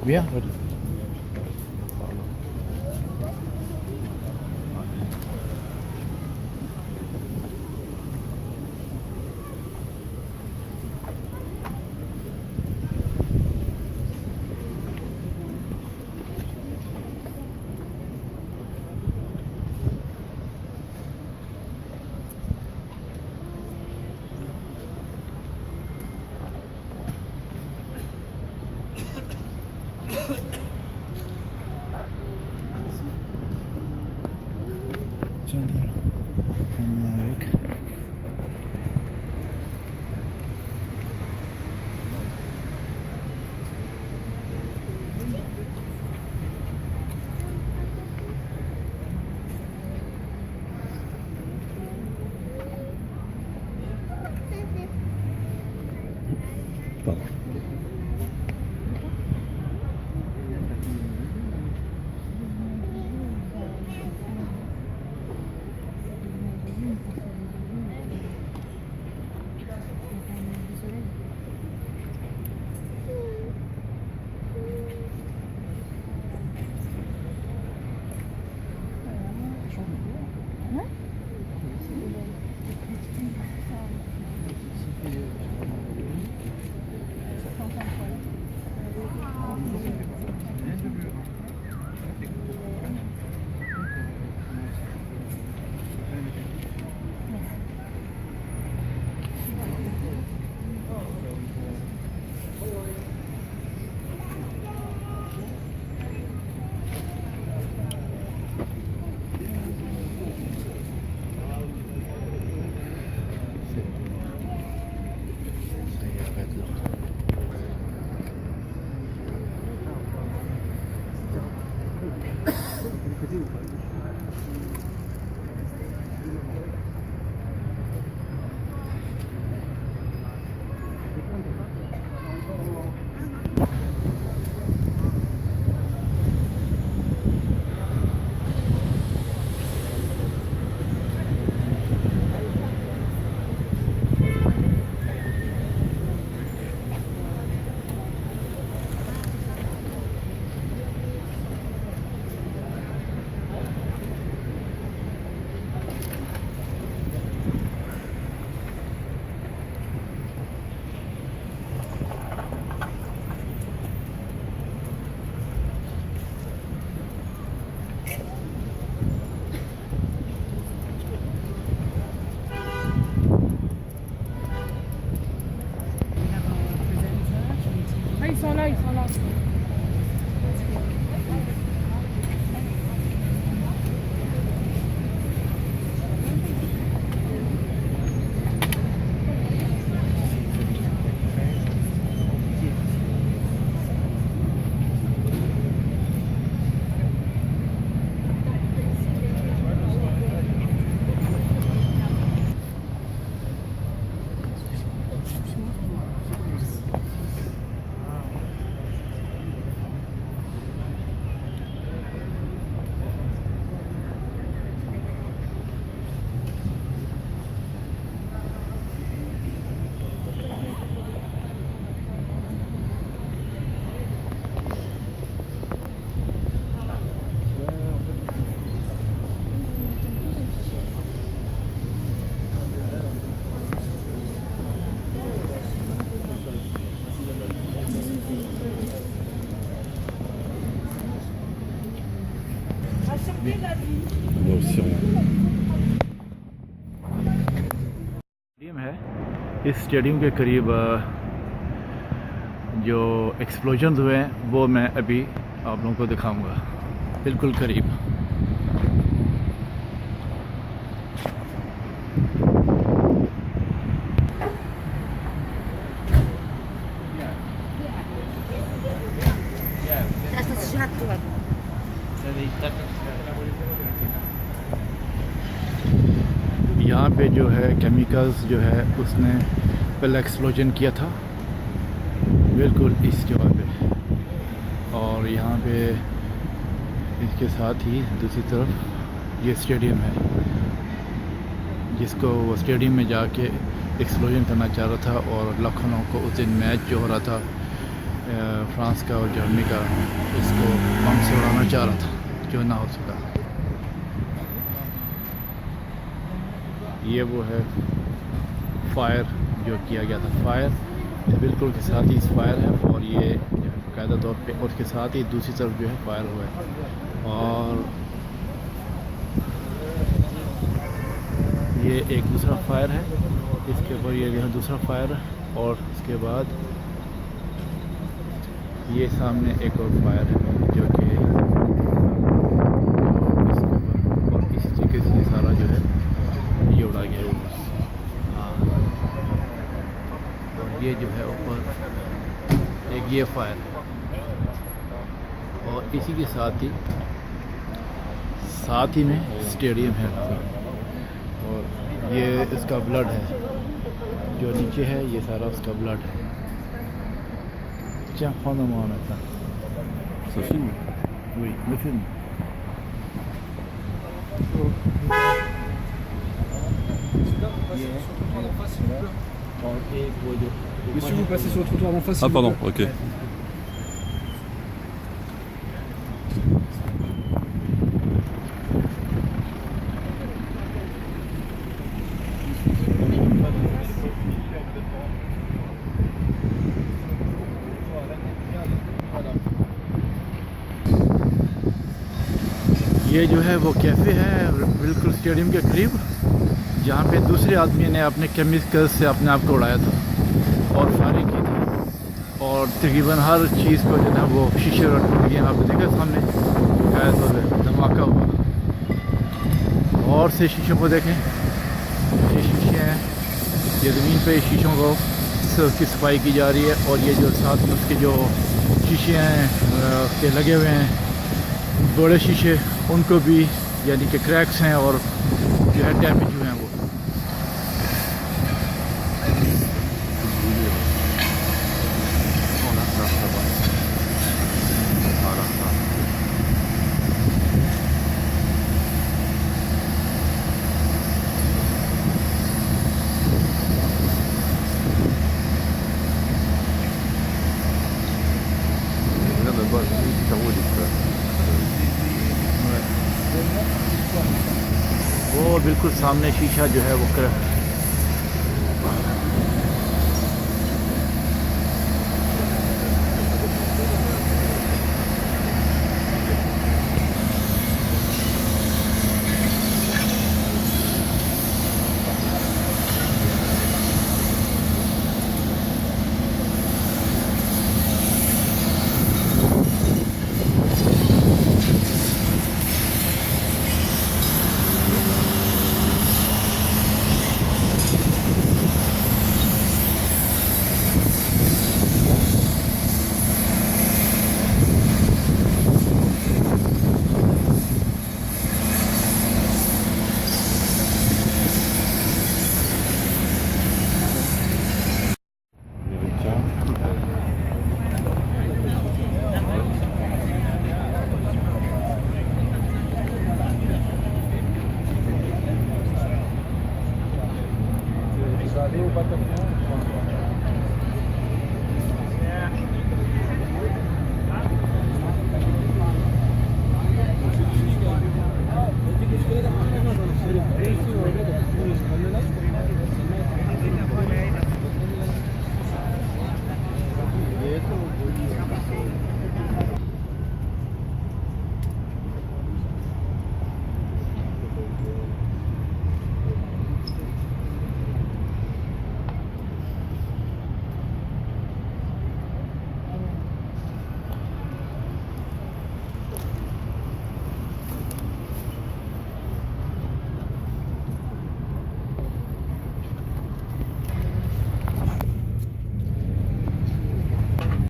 Yeah, ready. Ils sont là, ils sont là. Stadium है। इस stadium के करीब जो एक्सप्लोजन हुए हैं वो मैं अभी आप लोगों को दिखाऊंगा, बिल्कुल करीब। यहाँ पे जो है केमिकल्स जो है उसने पहले एक्सप्लोजन किया था बिल्कुल इस जगह पे, और यहाँ पे इसके साथ ही दूसरी तरफ ये स्टेडियम है जिसको वो स्टेडियम में जाके एक्सप्लोजन करना चाह रहा था, और लाखों लोगों को उस दिन मैच जो हो रहा था फ्रांस का और जर्मनी का इसको बम से उड़ाना चाह रहा था, जो ना हो सका। ये वो है फायर जो किया गया था, फायर बिल्कुल के साथ ही इस फायर है, और ये बाकायदा तौर पे और उसके साथ ही दूसरी तरफ जो है फायर हुआ है। और ये एक दूसरा फायर है, इसके ऊपर ये जो है दूसरा फायर है, और उसके बाद ये सामने एक और फायर है जो कि इसके ऊपर, और इसी तरीके से सारा जो है ये उड़ा गया है। हाँ, और ये जो है ऊपर एक ये फायर है, और इसी के साथ ही में स्टेडियम है, और ये इसका ब्लड है जो नीचे है, ये सारा उसका ब्लड है। Tiens, prends moi maintenant. Ça filme? Oui, le film. Monsieur, vous passez sur le trottoir d'en face. Ah, pardon, ok. ये जो है वो कैफ़े है बिल्कुल स्टेडियम के करीब, जहाँ पे दूसरे आदमी ने अपने केमिकल से अपने आप को उड़ाया था और फायरिंग की थी, और तकरीबन हर चीज़ को जो है वो शीशे और यहाँ पे देखा सामने गया तो धमाका हुआ। और से शीशों को देखें, ये शीशे हैं, ये ज़मीन पे शीशों को की सफाई की जा रही है, और ये जो साथ में उसके जो शीशे हैं के लगे हुए हैं बड़े शीशे, उनको भी यानी कि क्रैक्स हैं और जो है डैमेज हुए हैं वो। वो बिल्कुल सामने शीशा जो है वो